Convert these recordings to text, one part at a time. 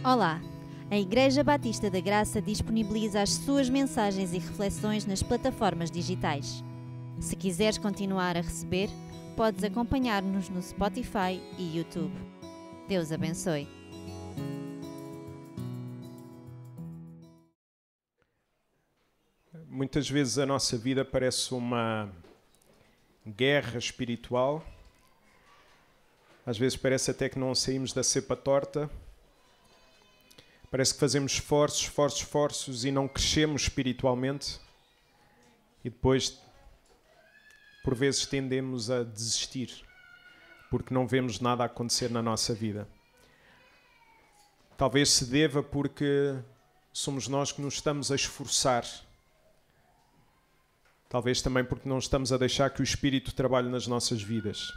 Olá! A Igreja Batista da Graça disponibiliza as suas mensagens e reflexões nas plataformas digitais. Se quiseres continuar a receber, podes acompanhar-nos no Spotify e YouTube. Deus abençoe. Muitas vezes a nossa vida parece uma guerra espiritual. Às vezes parece até que não saímos da cepa torta. Parece que fazemos esforços e não crescemos espiritualmente. E depois, por vezes, tendemos a desistir, porque não vemos nada acontecer na nossa vida. Talvez se deva porque somos nós que nos estamos a esforçar. Talvez também porque não estamos a deixar que o Espírito trabalhe nas nossas vidas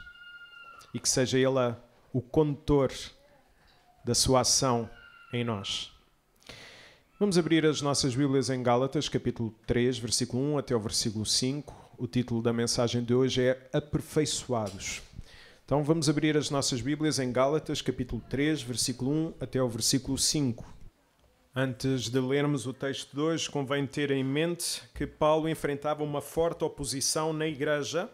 e que seja Ele o condutor da sua ação em nós. Vamos abrir as nossas Bíblias em Gálatas, capítulo 3, versículo 1 até o versículo 5. O título da mensagem de hoje é Aperfeiçoados. Então vamos abrir as nossas Bíblias em Gálatas, capítulo 3, versículo 1 até o versículo 5. Antes de lermos o texto de hoje, convém ter em mente que Paulo enfrentava uma forte oposição na igreja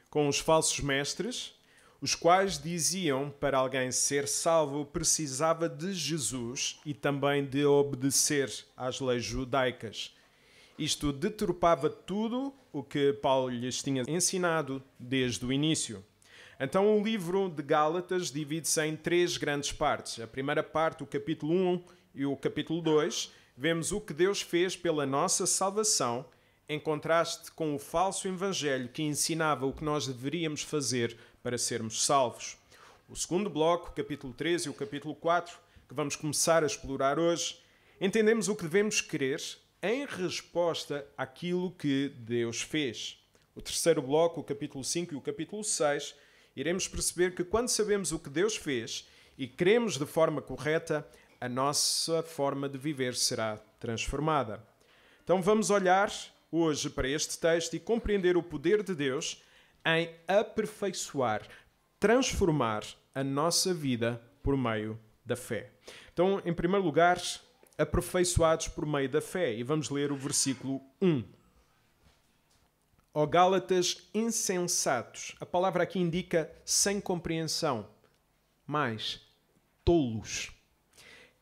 com os falsos mestres, os quais diziam para alguém ser salvo precisava de Jesus e também de obedecer às leis judaicas. Isto deturpava tudo o que Paulo lhes tinha ensinado desde o início. Então o livro de Gálatas divide-se em três grandes partes. A primeira parte, o capítulo 1 e o capítulo 2, vemos o que Deus fez pela nossa salvação, em contraste com o falso evangelho que ensinava o que nós deveríamos fazer para sermos salvos. O segundo bloco, o capítulo 3 e o capítulo 4, que vamos começar a explorar hoje, entendemos o que devemos crer em resposta àquilo que Deus fez. O terceiro bloco, o capítulo 5 e o capítulo 6, iremos perceber que quando sabemos o que Deus fez e cremos de forma correta, a nossa forma de viver será transformada. Então vamos olhar hoje para este texto e compreender o poder de Deus em aperfeiçoar, transformar a nossa vida por meio da fé. Então, em primeiro lugar, aperfeiçoados por meio da fé. E vamos ler o versículo 1. Ó Gálatas insensatos. A palavra aqui indica sem compreensão, mas tolos.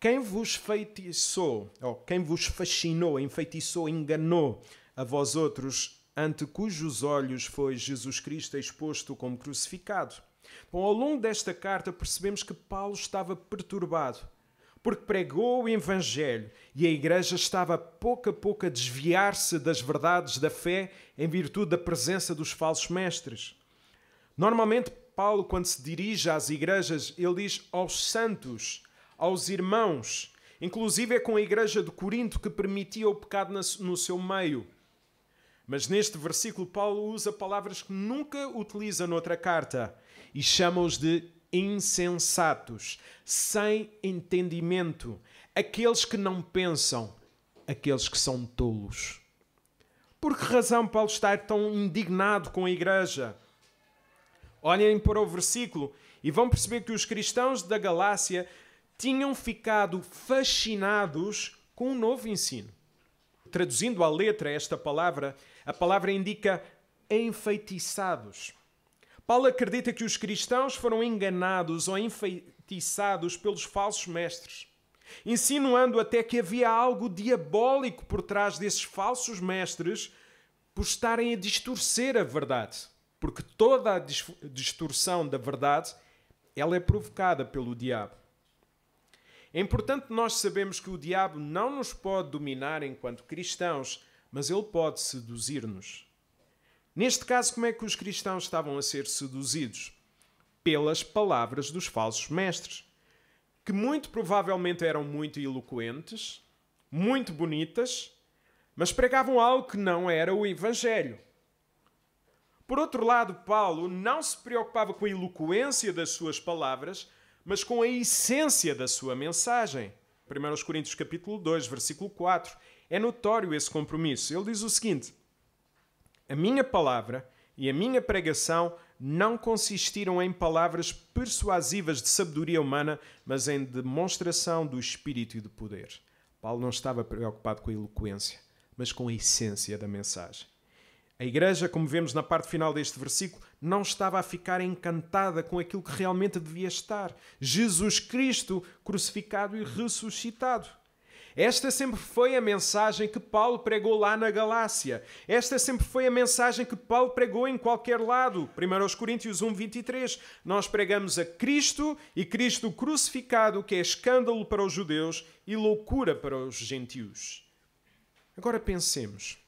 Quem vos feitiçou, ou quem vos fascinou, enfeitiçou, enganou a vós outros, ante cujos olhos foi Jesus Cristo exposto como crucificado? Bom, ao longo desta carta percebemos que Paulo estava perturbado, porque pregou o Evangelho e a igreja estava pouco a pouco a desviar-se das verdades da fé em virtude da presença dos falsos mestres. Normalmente, Paulo, quando se dirige às igrejas, ele diz aos santos, aos irmãos, inclusive é com a igreja de Corinto que permitia o pecado no seu meio. Mas neste versículo Paulo usa palavras que nunca utiliza noutra carta e chama-os de insensatos, sem entendimento, aqueles que não pensam, aqueles que são tolos. Por que razão Paulo está tão indignado com a igreja? Olhem para o versículo e vão perceber que os cristãos da Galácia tinham ficado fascinados com um novo ensino. Traduzindo à letra esta palavra, a palavra indica enfeitiçados. Paulo acredita que os cristãos foram enganados ou enfeitiçados pelos falsos mestres, insinuando até que havia algo diabólico por trás desses falsos mestres por estarem a distorcer a verdade. Porque toda a distorção da verdade, ela é provocada pelo diabo. É importante nós sabermos que o diabo não nos pode dominar enquanto cristãos, mas ele pode seduzir-nos. Neste caso, como é que os cristãos estavam a ser seduzidos? Pelas palavras dos falsos mestres, que muito provavelmente eram muito eloquentes, muito bonitas, mas pregavam algo que não era o Evangelho. Por outro lado, Paulo não se preocupava com a eloquência das suas palavras, mas com a essência da sua mensagem. 1 Coríntios capítulo 2, versículo 4. É notório esse compromisso. Ele diz o seguinte: a minha palavra e a minha pregação não consistiram em palavras persuasivas de sabedoria humana, mas em demonstração do Espírito e do poder. Paulo não estava preocupado com a eloquência, mas com a essência da mensagem. A igreja, como vemos na parte final deste versículo, não estava a ficar encantada com aquilo que realmente devia estar. Jesus Cristo crucificado e ressuscitado. Esta sempre foi a mensagem que Paulo pregou lá na Galácia. Esta sempre foi a mensagem que Paulo pregou em qualquer lado. 1 Coríntios 1, 23. Nós pregamos a Cristo e Cristo crucificado, que é escândalo para os judeus e loucura para os gentios. Agora pensemos.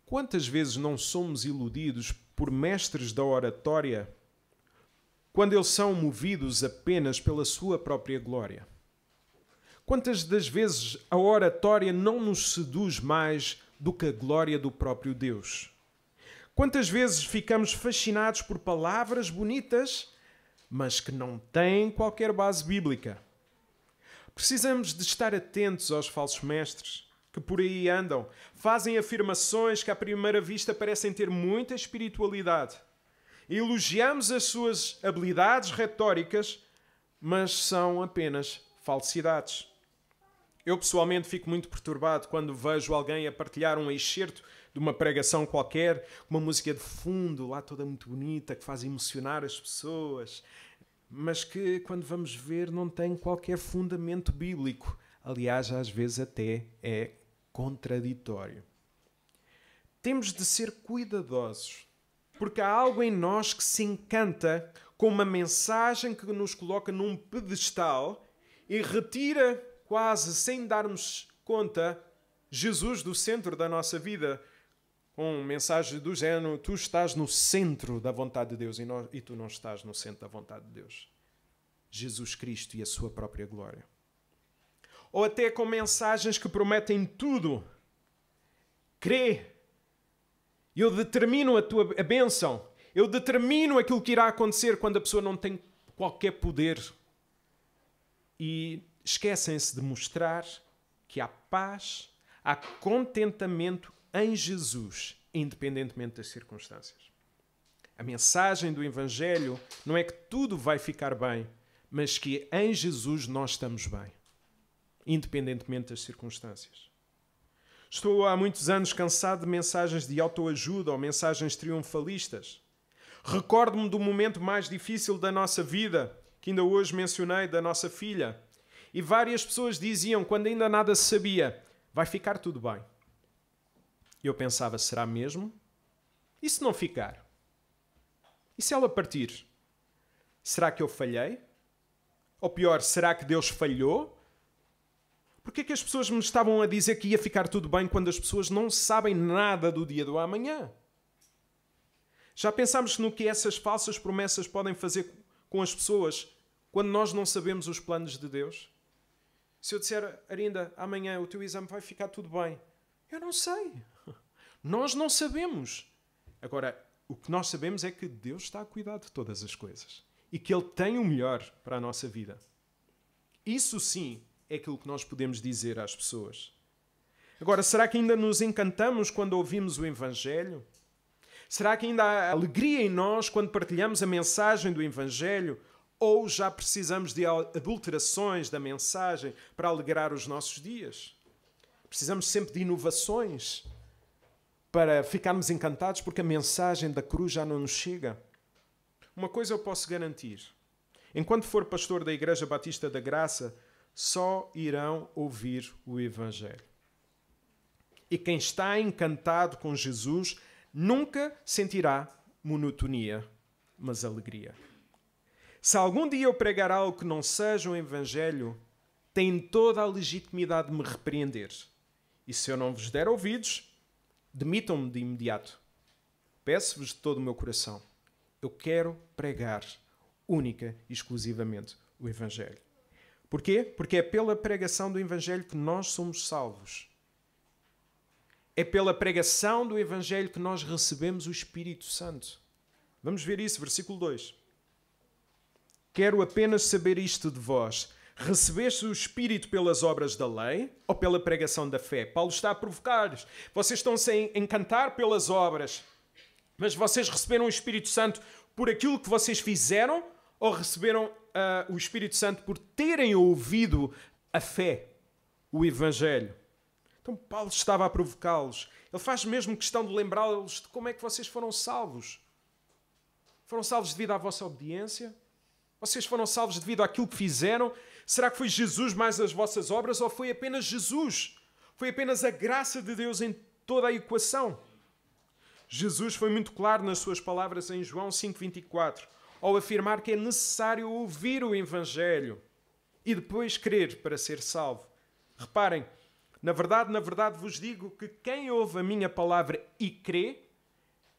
Quantas vezes não somos iludidos por mestres da oratória quando eles são movidos apenas pela sua própria glória? Quantas das vezes a oratória não nos seduz mais do que a glória do próprio Deus? Quantas vezes ficamos fascinados por palavras bonitas, mas que não têm qualquer base bíblica? Precisamos de estar atentos aos falsos mestres que por aí andam, fazem afirmações que à primeira vista parecem ter muita espiritualidade. Elogiamos as suas habilidades retóricas, mas são apenas falsidades. Eu pessoalmente fico muito perturbado quando vejo alguém a partilhar um excerto de uma pregação qualquer, uma música de fundo, lá toda muito bonita, que faz emocionar as pessoas, mas que, quando vamos ver, não tem qualquer fundamento bíblico. Aliás, às vezes até é contraditório. Temos de ser cuidadosos, porque há algo em nós que se encanta com uma mensagem que nos coloca num pedestal e retira, quase sem darmos conta, Jesus do centro da nossa vida, com mensagem do género: tu estás no centro da vontade de Deus e tu não estás no centro da vontade de Deus. Jesus Cristo e a sua própria glória. Ou até com mensagens que prometem tudo. Crê. Eu determino a bênção. Eu determino aquilo que irá acontecer quando a pessoa não tem qualquer poder. E esquecem-se de mostrar que há paz, há contentamento em Jesus, independentemente das circunstâncias. A mensagem do Evangelho não é que tudo vai ficar bem, mas que em Jesus nós estamos bem, independentemente das circunstâncias. Estou há muitos anos cansado de mensagens de autoajuda ou mensagens triunfalistas. Recordo-me do momento mais difícil da nossa vida, que ainda hoje mencionei, da nossa filha. E várias pessoas diziam, quando ainda nada se sabia: vai ficar tudo bem. Eu pensava, será mesmo? E se não ficar? E se ela partir? Será que eu falhei? Ou pior, será que Deus falhou? Por que é que as pessoas me estavam a dizer que ia ficar tudo bem quando as pessoas não sabem nada do dia do amanhã? Já pensámos no que essas falsas promessas podem fazer com as pessoas quando nós não sabemos os planos de Deus? Se eu disser, Arinda, amanhã o teu exame vai ficar tudo bem. Eu não sei. Nós não sabemos. Agora, o que nós sabemos é que Deus está a cuidar de todas as coisas. E que Ele tem o melhor para a nossa vida. Isso sim é aquilo que nós podemos dizer às pessoas. Agora, será que ainda nos encantamos quando ouvimos o Evangelho? Será que ainda há alegria em nós quando partilhamos a mensagem do Evangelho? Ou já precisamos de adulterações da mensagem para alegrar os nossos dias? Precisamos sempre de inovações para ficarmos encantados porque a mensagem da cruz já não nos chega. Uma coisa eu posso garantir. Enquanto for pastor da Igreja Batista da Graça, só irão ouvir o Evangelho. E quem está encantado com Jesus nunca sentirá monotonia, mas alegria. Se algum dia eu pregar algo que não seja um Evangelho, tem toda a legitimidade de me repreender. E se eu não vos der ouvidos, demitam-me de imediato. Peço-vos de todo o meu coração. Eu quero pregar única e exclusivamente o Evangelho. Porquê? Porque é pela pregação do Evangelho que nós somos salvos. É pela pregação do Evangelho que nós recebemos o Espírito Santo. Vamos ver isso, versículo 2. Quero apenas saber isto de vós. Recebeste o Espírito pelas obras da lei ou pela pregação da fé? Paulo está a provocar-lhes. Vocês estão-se a encantar pelas obras. Mas vocês receberam o Espírito Santo por aquilo que vocês fizeram ou receberam o Espírito Santo por terem ouvido a fé, o Evangelho? Então Paulo estava a provocá-los. Ele faz mesmo questão de lembrá-los de como é que vocês foram salvos. Foram salvos devido à vossa obediência? Vocês foram salvos devido àquilo que fizeram? Será que foi Jesus mais as vossas obras ou foi apenas Jesus? Foi apenas a graça de Deus em toda a equação? Jesus foi muito claro nas suas palavras em João 5,24, ao afirmar que é necessário ouvir o Evangelho e depois crer para ser salvo. Reparem, na verdade vos digo que quem ouve a minha palavra e crê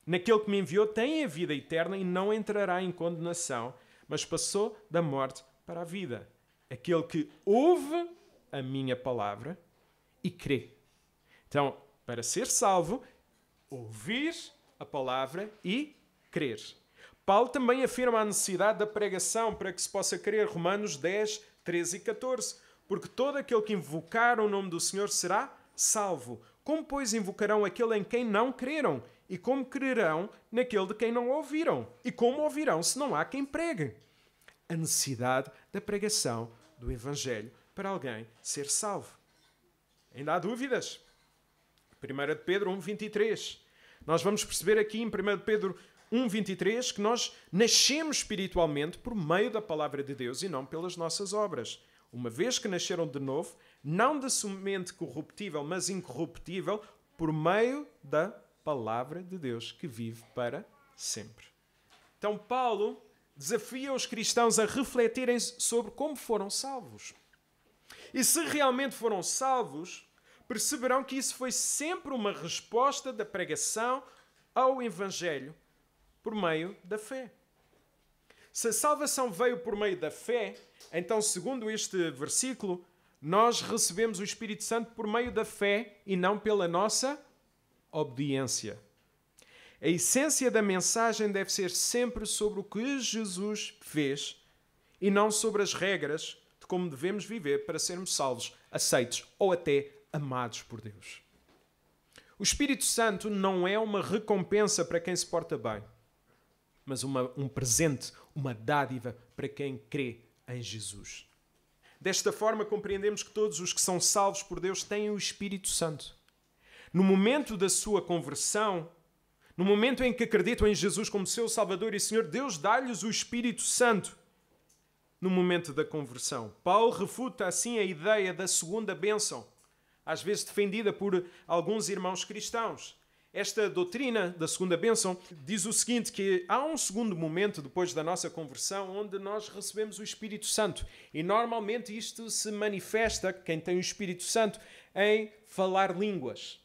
naquele que me enviou tem a vida eterna e não entrará em condenação, mas passou da morte para a vida. Aquele que ouve a minha palavra e crê. Então, para ser salvo, ouvir a palavra e crer. Paulo também afirma a necessidade da pregação para que se possa crer. Romanos 10, 13 e 14. Porque todo aquele que invocar o nome do Senhor será salvo. Como, pois, invocarão aquele em quem não creram? E como crerão naquele de quem não ouviram? E como ouvirão se não há quem pregue? A necessidade da pregação do Evangelho para alguém ser salvo. Ainda há dúvidas? 1 Pedro 1,23. Nós vamos perceber aqui em 1 Pedro 1,23 que nós nascemos espiritualmente por meio da palavra de Deus e não pelas nossas obras. Uma vez que nasceram de novo, não de semente corruptível, mas incorruptível, por meio da palavra de Deus que vive para sempre. Então Paulo desafia os cristãos a refletirem sobre como foram salvos. E se realmente foram salvos, perceberão que isso foi sempre uma resposta da pregação ao Evangelho por meio da fé. Se a salvação veio por meio da fé, então, segundo este versículo, nós recebemos o Espírito Santo por meio da fé e não pela nossa obediência. A essência da mensagem deve ser sempre sobre o que Jesus fez e não sobre as regras de como devemos viver para sermos salvos, aceitos ou até amados por Deus. O Espírito Santo não é uma recompensa para quem se porta bem, mas um presente, uma dádiva para quem crê em Jesus. Desta forma, compreendemos que todos os que são salvos por Deus têm o Espírito Santo. No momento da sua conversão, no momento em que acreditam em Jesus como seu Salvador e Senhor, Deus dá-lhes o Espírito Santo. No momento da conversão, Paulo refuta assim a ideia da segunda bênção, às vezes defendida por alguns irmãos cristãos. Esta doutrina da segunda bênção diz o seguinte, que há um segundo momento depois da nossa conversão onde nós recebemos o Espírito Santo. E normalmente isto se manifesta, quem tem o Espírito Santo, em falar línguas.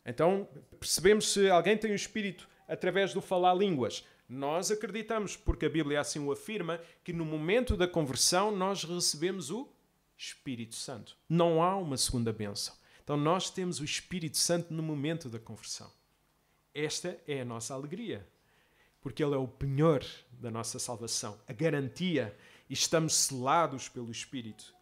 Então, percebemos se alguém tem o Espírito através do falar línguas. Nós acreditamos, porque a Bíblia assim o afirma, que no momento da conversão nós recebemos o Espírito Santo. Não há uma segunda bênção. Então nós temos o Espírito Santo no momento da conversão. Esta é a nossa alegria, porque Ele é o penhor da nossa salvação, a garantia, e estamos selados pelo Espírito.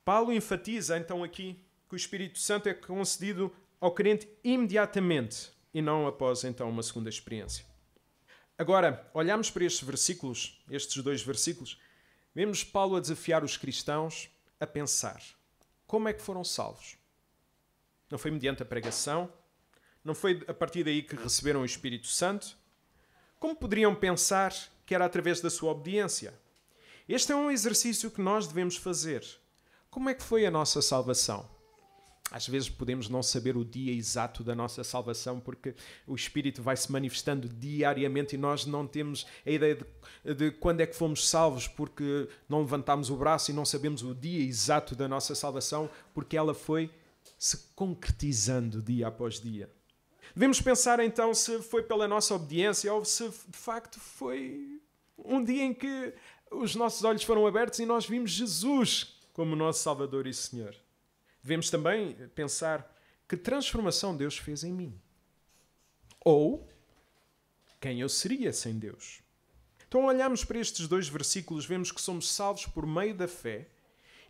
Paulo enfatiza então aqui que o Espírito Santo é concedido ao crente imediatamente e não após então uma segunda experiência. Agora, olhamos para estes dois versículos, vemos Paulo a desafiar os cristãos a pensar: como é que foram salvos? Não foi mediante a pregação? Não foi a partir daí que receberam o Espírito Santo? Como poderiam pensar que era através da sua obediência? Este é um exercício que nós devemos fazer. Como é que foi a nossa salvação? Às vezes podemos não saber o dia exato da nossa salvação porque o Espírito vai se manifestando diariamente e nós não temos a ideia de quando é que fomos salvos porque não levantámos o braço e não sabemos o dia exato da nossa salvação porque ela foi se concretizando dia após dia. Devemos pensar então se foi pela nossa obediência ou se de facto foi um dia em que os nossos olhos foram abertos e nós vimos Jesus como nosso Salvador e Senhor. Devemos também pensar que transformação Deus fez em mim. Ou quem eu seria sem Deus. Então olhamos para estes dois versículos, vemos que somos salvos por meio da fé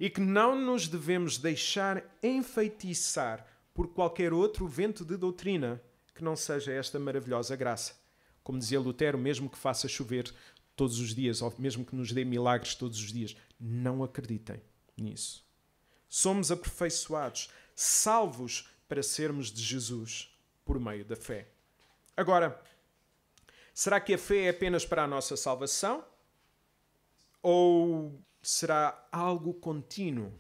e que não nos devemos deixar enfeitiçar por qualquer outro vento de doutrina que não seja esta maravilhosa graça. Como dizia Lutero, mesmo que faça chover todos os dias, ou mesmo que nos dê milagres todos os dias, não acreditem nisso. Somos aperfeiçoados, salvos para sermos de Jesus por meio da fé. Agora, será que a fé é apenas para a nossa salvação? Ou será algo contínuo?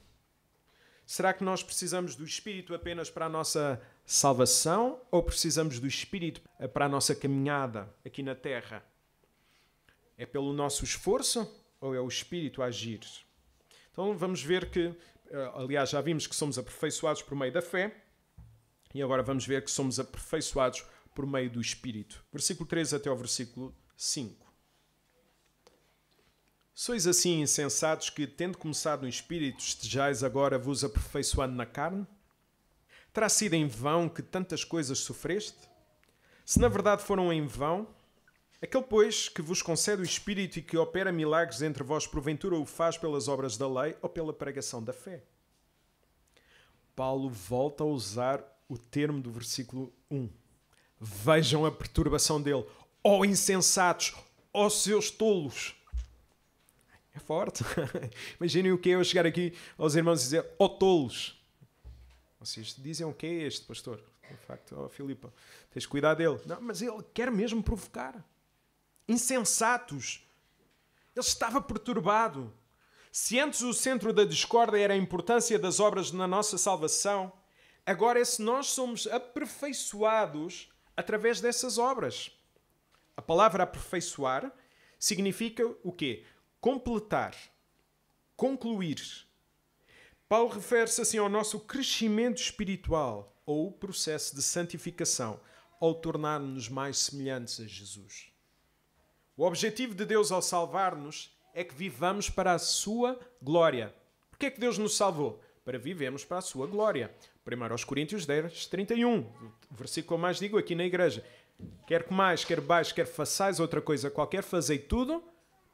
Será que nós precisamos do Espírito apenas para a nossa salvação ou precisamos do Espírito para a nossa caminhada aqui na Terra? É pelo nosso esforço ou é o Espírito a agir? Então vamos ver que, aliás, já vimos que somos aperfeiçoados por meio da fé e agora vamos ver que somos aperfeiçoados por meio do Espírito. Versículo 3 até ao versículo 5. Sois assim insensatos que, tendo começado no Espírito, estejais agora vos aperfeiçoando na carne? Terá sido em vão que tantas coisas sofreste? Se na verdade foram em vão, aquele, pois, que vos concede o Espírito e que opera milagres entre vós, porventura o faz pelas obras da lei ou pela pregação da fé? Paulo volta a usar o termo do versículo 1. Vejam a perturbação dele. Ó insensatos, ó seus tolos. É forte. Imaginem o que é eu chegar aqui aos irmãos e dizer, ó tolos. Vocês dizem o que é este, pastor? De facto, ó Filipe, tens cuidado dele. Não, mas ele quer mesmo provocar. Insensatos. Ele estava perturbado. Se antes o centro da discórdia era a importância das obras na nossa salvação, agora é se nós somos aperfeiçoados através dessas obras. A palavra aperfeiçoar significa o quê? Completar, concluir. Paulo refere-se assim ao nosso crescimento espiritual ou processo de santificação ao tornar-nos mais semelhantes a Jesus. O objetivo de Deus ao salvar-nos é que vivamos para a sua glória. Por que é que Deus nos salvou? Para vivermos para a sua glória. 1 Coríntios 10, 31, o versículo que eu mais digo aqui na igreja. Quer comais, quer bebais, quer façais outra coisa qualquer, fazei tudo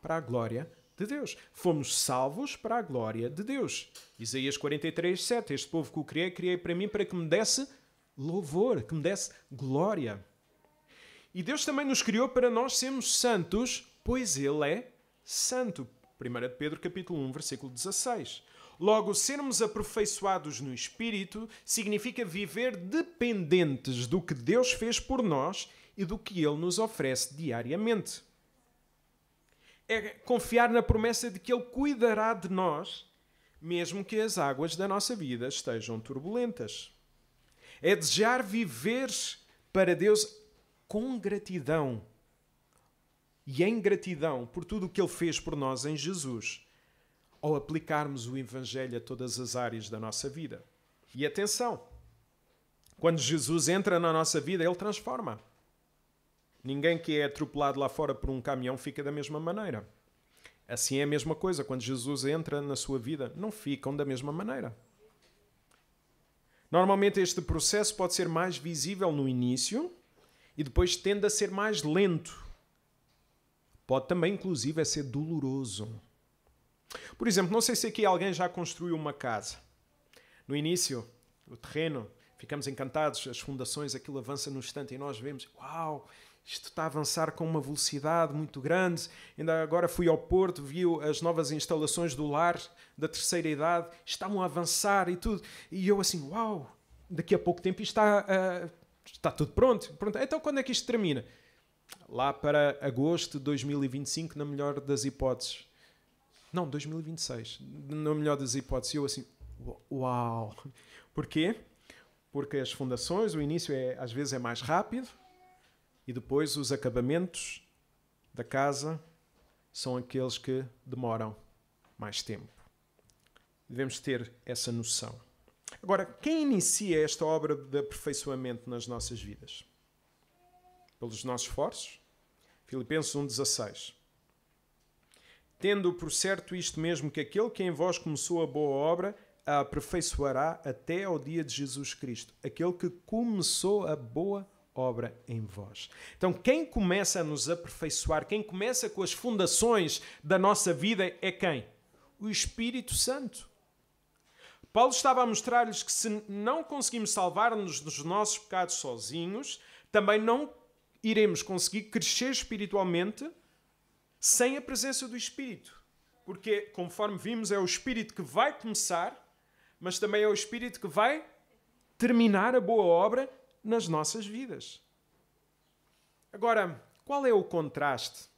para a glória de Deus. Fomos salvos para a glória de Deus. Isaías 43, 7. Este povo que o criei para mim para que me desse louvor, que me desse glória. E Deus também nos criou para nós sermos santos, pois Ele é santo. 1 Pedro capítulo 1, versículo 16. Logo, sermos aperfeiçoados no Espírito significa viver dependentes do que Deus fez por nós e do que Ele nos oferece diariamente. É confiar na promessa de que Ele cuidará de nós, mesmo que as águas da nossa vida estejam turbulentas. É desejar viver para Deus com gratidão e em gratidão por tudo o que Ele fez por nós em Jesus, ao aplicarmos o Evangelho a todas as áreas da nossa vida. E atenção, quando Jesus entra na nossa vida, Ele transforma. Ninguém que é atropelado lá fora por um caminhão fica da mesma maneira. Assim é a mesma coisa. Quando Jesus entra na sua vida, não ficam da mesma maneira. Normalmente este processo pode ser mais visível no início e depois tende a ser mais lento. Pode também, inclusive, ser doloroso. Por exemplo, não sei se aqui alguém já construiu uma casa. No início, o terreno, ficamos encantados, as fundações, aquilo avança no instante e nós vemos, uau, isto está a avançar com uma velocidade muito grande. Ainda agora fui ao Porto, vi as novas instalações do lar da terceira idade, estavam a avançar e tudo. E eu assim, uau, daqui a pouco tempo isto está tudo pronto. Então quando é que isto termina? Lá para agosto de 2025, na melhor das hipóteses. Não, 2026, na melhor das hipóteses. E eu assim, uau. Porquê? Porque as fundações, o início às vezes é mais rápido e depois os acabamentos da casa são aqueles que demoram mais tempo. Devemos ter essa noção. Agora, quem inicia esta obra de aperfeiçoamento nas nossas vidas? Pelos nossos esforços? Filipenses 1,16. Tendo por certo isto mesmo, que aquele que em vós começou a boa obra, a aperfeiçoará até ao dia de Jesus Cristo. Aquele que começou a boa obra em vós. Então, quem começa a nos aperfeiçoar, quem começa com as fundações da nossa vida é quem? O Espírito Santo. Paulo estava a mostrar-lhes que se não conseguimos salvar-nos dos nossos pecados sozinhos, também não iremos conseguir crescer espiritualmente sem a presença do Espírito. Porque, conforme vimos, é o Espírito que vai começar, mas também é o Espírito que vai terminar a boa obra nas nossas vidas. Agora, qual é o contraste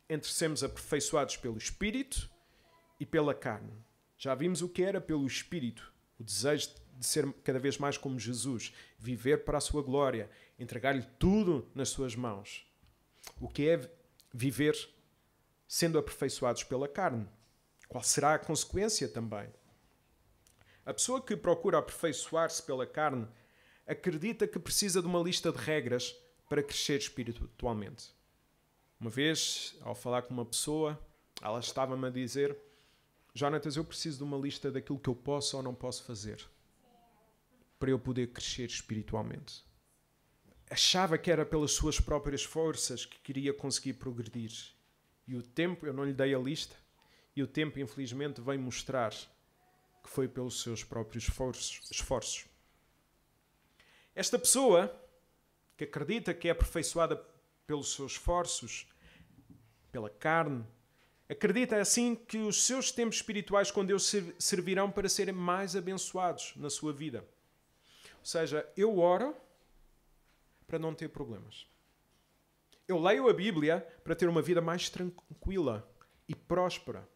entre sermos aperfeiçoados pelo Espírito e pela carne? Já vimos o que era pelo Espírito, o desejo de ser cada vez mais como Jesus, viver para a sua glória, entregar-lhe tudo nas suas mãos. O que é viver sendo aperfeiçoados pela carne? Qual será a consequência também? A pessoa que procura aperfeiçoar-se pela carne acredita que precisa de uma lista de regras para crescer espiritualmente. Uma vez, ao falar com uma pessoa, ela estava-me a dizer: Jonatas, eu preciso de uma lista daquilo que eu posso ou não posso fazer para eu poder crescer espiritualmente. Achava que era pelas suas próprias forças que queria conseguir progredir. E o tempo, eu não lhe dei a lista, e o tempo, infelizmente, veio mostrar que foi pelos seus próprios esforços. Esta pessoa, que acredita que é aperfeiçoada pelos seus esforços, pela carne, acredita assim que os seus tempos espirituais com Deus servirão para serem mais abençoados na sua vida. Ou seja, eu oro para não ter problemas. Eu leio a Bíblia para ter uma vida mais tranquila e próspera.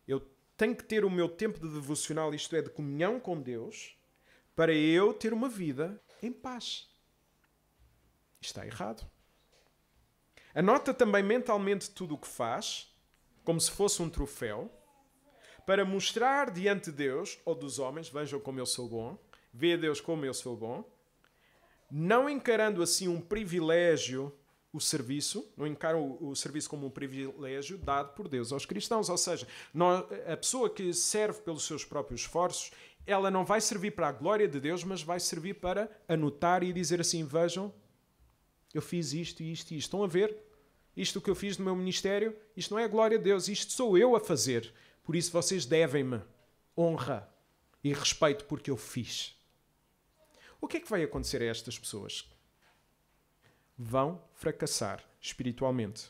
Eu tenho que ter o meu tempo de devocional, isto é, de comunhão com Deus, para eu ter uma vida em paz. Está errado. Anota também mentalmente tudo o que faz, como se fosse um troféu, para mostrar diante de Deus ou dos homens, vejam como eu sou bom, vê a Deus como eu sou bom, não encarando assim um privilégio o serviço, não encaram o serviço como um privilégio dado por Deus aos cristãos. Ou seja, a pessoa que serve pelos seus próprios esforços, ela não vai servir para a glória de Deus, mas vai servir para anotar e dizer assim: vejam, eu fiz isto e isto e isto. Estão a ver? Isto que eu fiz no meu ministério, isto não é a glória de Deus, isto sou eu a fazer. Por isso vocês devem-me honra e respeito porque eu fiz. O que é que vai acontecer a estas pessoas? Vão fracassar espiritualmente.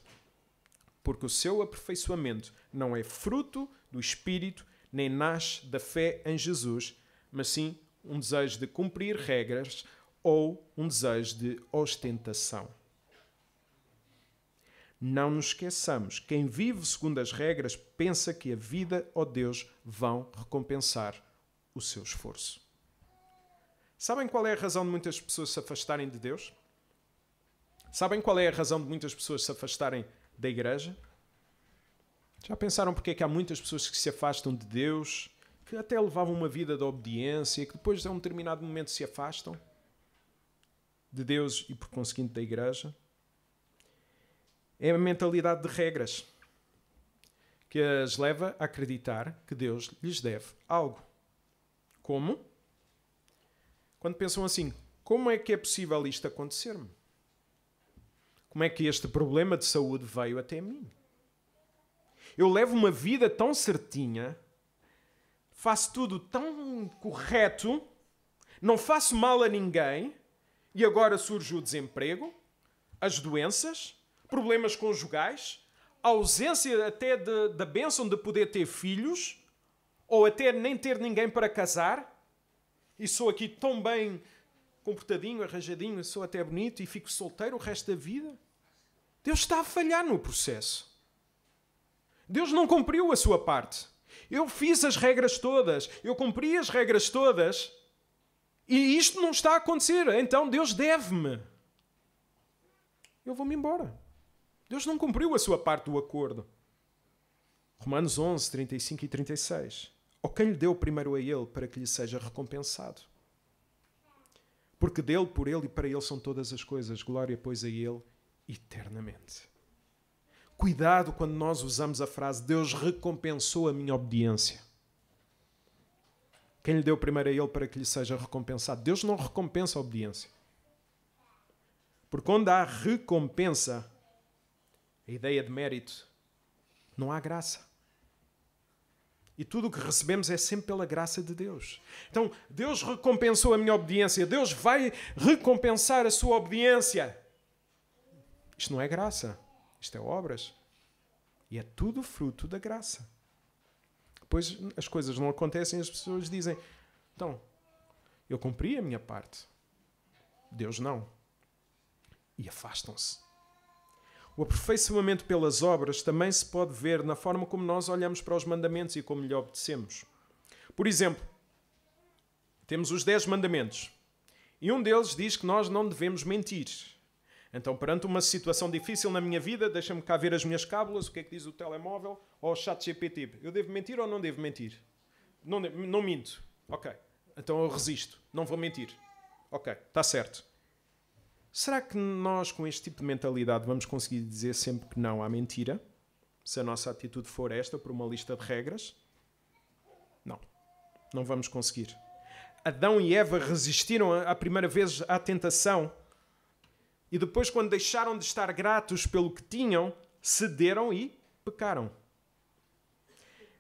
Porque o seu aperfeiçoamento não é fruto do Espírito, nem nasce da fé em Jesus, mas sim um desejo de cumprir regras ou um desejo de ostentação. Não nos esqueçamos, quem vive segundo as regras pensa que a vida ou Deus vão recompensar o seu esforço. Sabem qual é a razão de muitas pessoas se afastarem de Deus? Sabem qual é a razão de muitas pessoas se afastarem da igreja? Já pensaram porque é que há muitas pessoas que se afastam de Deus, que até levavam uma vida de obediência, que depois de um determinado momento se afastam de Deus e por conseguinte da igreja? É a mentalidade de regras que as leva a acreditar que Deus lhes deve algo. Como? Quando pensam assim, como é que é possível isto acontecer-me? Como é que este problema de saúde veio até mim? Eu levo uma vida tão certinha, faço tudo tão correto, não faço mal a ninguém, e agora surge o desemprego, as doenças, problemas conjugais, a ausência até da bênção de poder ter filhos, ou até nem ter ninguém para casar, e sou aqui tão bem comportadinho, arranjadinho, sou até bonito e fico solteiro o resto da vida. Deus está a falhar no processo. Deus não cumpriu a sua parte. Eu fiz as regras todas, eu cumpri as regras todas, e isto não está a acontecer, então Deus deve-me. Eu vou-me embora. Deus não cumpriu a sua parte do acordo. Romanos 11, 35 e 36. Ou quem lhe deu primeiro a ele para que lhe seja recompensado? Porque dele, por ele e para ele são todas as coisas. Glória, pois, a ele eternamente. Cuidado quando nós usamos a frase Deus recompensou a minha obediência. Quem lhe deu primeiro a ele para que lhe seja recompensado? Deus não recompensa a obediência. Porque quando há recompensa, a ideia de mérito, não há graça. E tudo o que recebemos é sempre pela graça de Deus. Então, Deus recompensou a minha obediência. Deus vai recompensar a sua obediência. Isto não é graça. Isto é obras. E é tudo fruto da graça. Depois as coisas não acontecem e as pessoas dizem, então, eu cumpri a minha parte. Deus não. E afastam-se. O aperfeiçoamento pelas obras também se pode ver na forma como nós olhamos para os mandamentos e como lhe obedecemos. Por exemplo, temos os 10 mandamentos. E um deles diz que nós não devemos mentir. Então, perante uma situação difícil na minha vida, deixa-me cá ver as minhas cábulas, o que é que diz o telemóvel ou o chat GPT. Eu devo mentir ou não devo mentir? Não minto. Ok. Então eu resisto. Não vou mentir. Ok. Está certo. Será que nós, com este tipo de mentalidade, vamos conseguir dizer sempre que não à mentira? Se a nossa atitude for esta, por uma lista de regras? Não. Não vamos conseguir. Adão e Eva resistiram a primeira vez à tentação e depois, quando deixaram de estar gratos pelo que tinham, cederam e pecaram.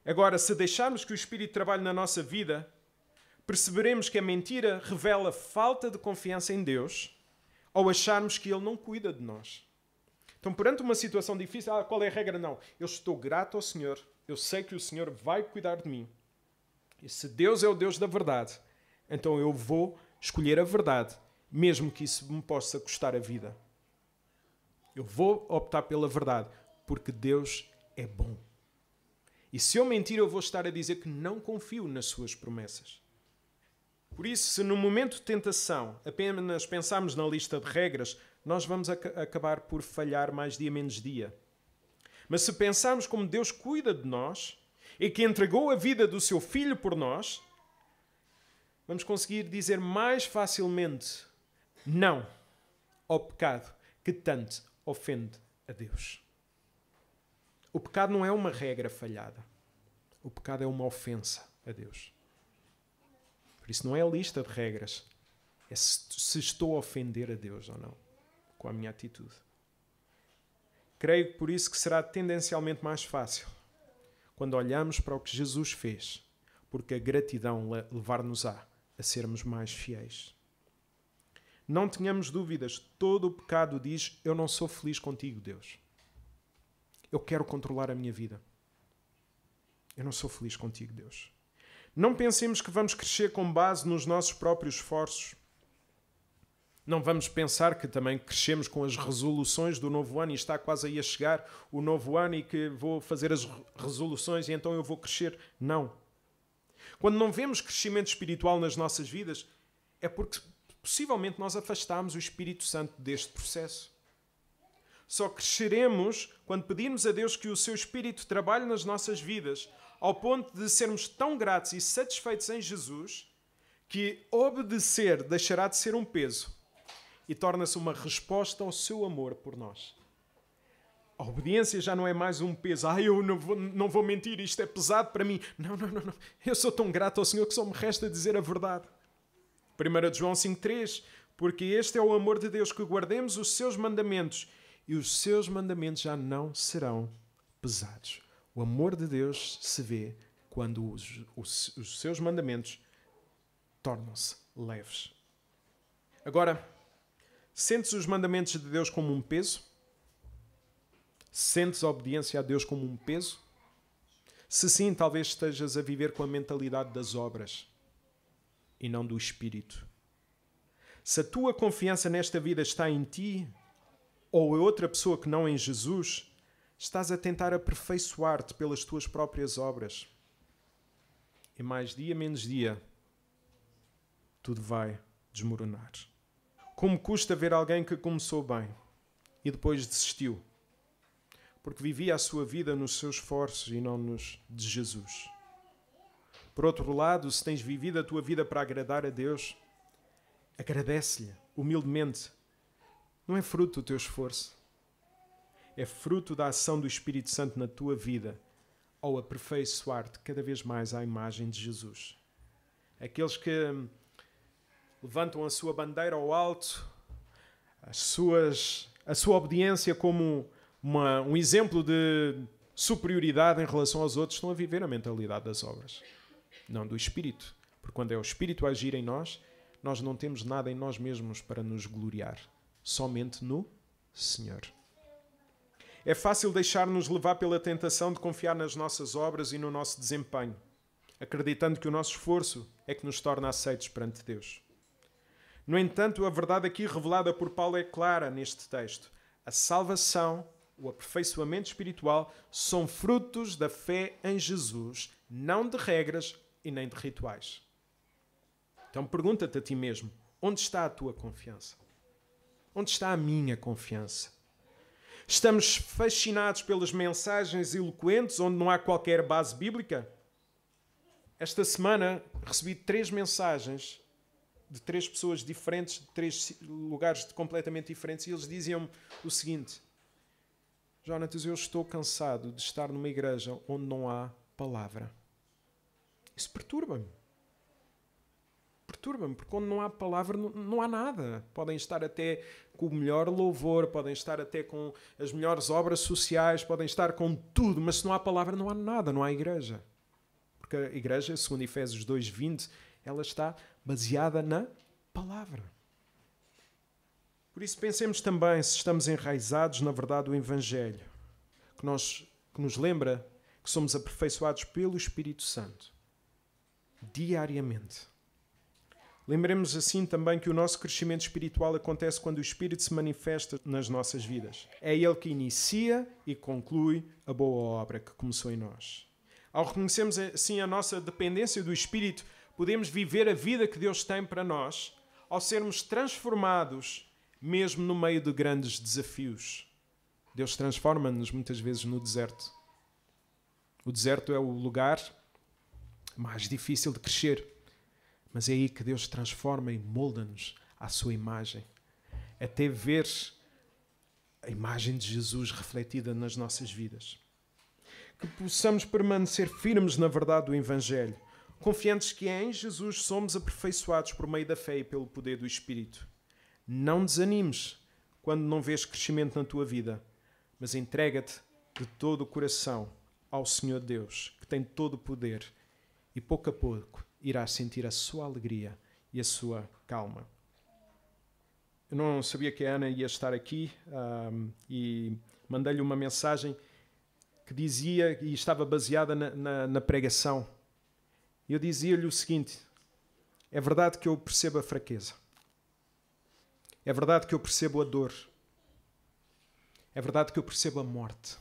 Agora, se deixarmos que o Espírito trabalhe na nossa vida, perceberemos que a mentira revela falta de confiança em Deus ao acharmos que Ele não cuida de nós. Então, perante uma situação difícil, qual é a regra? Não. Eu estou grato ao Senhor. Eu sei que o Senhor vai cuidar de mim. E se Deus é o Deus da verdade, então eu vou escolher a verdade, mesmo que isso me possa custar a vida. Eu vou optar pela verdade, porque Deus é bom. E se eu mentir, eu vou estar a dizer que não confio nas suas promessas. Por isso, se no momento de tentação apenas pensarmos na lista de regras, nós vamos acabar por falhar mais dia menos dia. Mas se pensarmos como Deus cuida de nós e que entregou a vida do seu Filho por nós, vamos conseguir dizer mais facilmente não ao pecado que tanto ofende a Deus. O pecado não é uma regra falhada. O pecado é uma ofensa a Deus. Por isso não é a lista de regras. É se estou a ofender a Deus ou não, com a minha atitude. Creio por isso que será tendencialmente mais fácil quando olhamos para o que Jesus fez, porque a gratidão levar-nos-á a sermos mais fiéis. Não tenhamos dúvidas, todo o pecado diz, eu não sou feliz contigo, Deus. Eu quero controlar a minha vida. Eu não sou feliz contigo, Deus. Não pensemos que vamos crescer com base nos nossos próprios esforços. Não vamos pensar que também crescemos com as resoluções do novo ano e está quase aí a chegar o novo ano e que vou fazer as resoluções e então eu vou crescer. Não. Quando não vemos crescimento espiritual nas nossas vidas, é porque possivelmente nós afastamos o Espírito Santo deste processo. Só cresceremos quando pedirmos a Deus que o seu Espírito trabalhe nas nossas vidas ao ponto de sermos tão gratos e satisfeitos em Jesus que obedecer deixará de ser um peso e torna-se uma resposta ao seu amor por nós. A obediência já não é mais um peso. Eu não vou mentir, isto é pesado para mim. Não. Eu sou tão grato ao Senhor que só me resta dizer a verdade. 1 João 5,3. Porque este é o amor de Deus, que guardemos os seus mandamentos e os seus mandamentos já não serão pesados. O amor de Deus se vê quando os seus mandamentos tornam-se leves. Agora, sentes os mandamentos de Deus como um peso? Sentes a obediência a Deus como um peso? Se sim, talvez estejas a viver com a mentalidade das obras e não do Espírito. Se a tua confiança nesta vida está em ti ou em outra pessoa que não em Jesus, estás a tentar aperfeiçoar-te pelas tuas próprias obras. E mais dia menos dia, tudo vai desmoronar. Como custa ver alguém que começou bem e depois desistiu, porque vivia a sua vida nos seus esforços e não nos de Jesus. Por outro lado, se tens vivido a tua vida para agradar a Deus, agradece-lhe humildemente. Não é fruto do teu esforço. É fruto da ação do Espírito Santo na tua vida ao aperfeiçoar-te cada vez mais à imagem de Jesus. Aqueles que levantam a sua bandeira ao alto, a sua obediência como um exemplo de superioridade em relação aos outros, estão a viver a mentalidade das obras, não do Espírito. Porque quando é o Espírito a agir em nós, nós não temos nada em nós mesmos para nos gloriar, somente no Senhor. É fácil deixar-nos levar pela tentação de confiar nas nossas obras e no nosso desempenho, acreditando que o nosso esforço é que nos torna aceitos perante Deus. No entanto, a verdade aqui revelada por Paulo é clara neste texto. A salvação, o aperfeiçoamento espiritual, são frutos da fé em Jesus, não de regras e nem de rituais. Então pergunta-te a ti mesmo, onde está a tua confiança? Onde está a minha confiança? Estamos fascinados pelas mensagens eloquentes onde não há qualquer base bíblica? Esta semana recebi 3 mensagens de 3 pessoas diferentes, de 3 lugares completamente diferentes, e eles diziam-me o seguinte: Jonatas, eu estou cansado de estar numa igreja onde não há palavra. Isso perturba-me. Perturba-me, porque onde não há palavra não há nada. Podem estar até com o melhor louvor, podem estar até com as melhores obras sociais, podem estar com tudo, mas se não há palavra não há nada, não há igreja. Porque a igreja, segundo Efésios 2:20, ela está baseada na palavra. Por isso pensemos também se estamos enraizados na verdade do Evangelho, que nos lembra que somos aperfeiçoados pelo Espírito Santo, diariamente. Lembremos assim também que o nosso crescimento espiritual acontece quando o Espírito se manifesta nas nossas vidas. É Ele que inicia e conclui a boa obra que começou em nós. Ao reconhecermos assim a nossa dependência do Espírito, podemos viver a vida que Deus tem para nós, ao sermos transformados mesmo no meio de grandes desafios. Deus transforma-nos muitas vezes no deserto. O deserto é o lugar mais difícil de crescer. Mas é aí que Deus transforma e molda-nos à sua imagem. Até ver a imagem de Jesus refletida nas nossas vidas. Que possamos permanecer firmes na verdade do Evangelho, confiantes que em Jesus somos aperfeiçoados por meio da fé e pelo poder do Espírito. Não desanimes quando não vês crescimento na tua vida, mas entrega-te de todo o coração ao Senhor Deus, que tem todo o poder, e pouco a pouco irás sentir a sua alegria e a sua calma. Eu não sabia que a Ana ia estar aqui e mandei-lhe uma mensagem que dizia, e estava baseada na pregação. Eu dizia-lhe o seguinte: é verdade que eu percebo a fraqueza. É verdade que eu percebo a dor. É verdade que eu percebo a morte.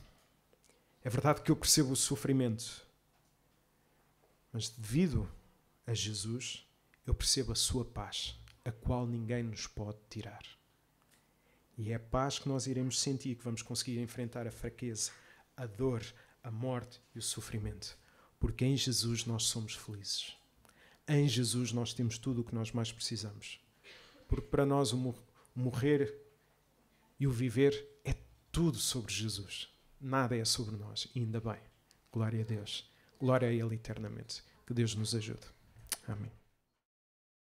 É verdade que eu percebo o sofrimento. Mas devido a Jesus, eu percebo a sua paz, a qual ninguém nos pode tirar. E é a paz que nós iremos sentir, que vamos conseguir enfrentar a fraqueza, a dor, a morte e o sofrimento. Porque em Jesus nós somos felizes. Em Jesus nós temos tudo o que nós mais precisamos. Porque para nós o morrer e o viver é tudo sobre Jesus. Nada é sobre nós. E ainda bem. Glória a Deus. Glória a Ele eternamente. Que Deus nos ajude. Amém.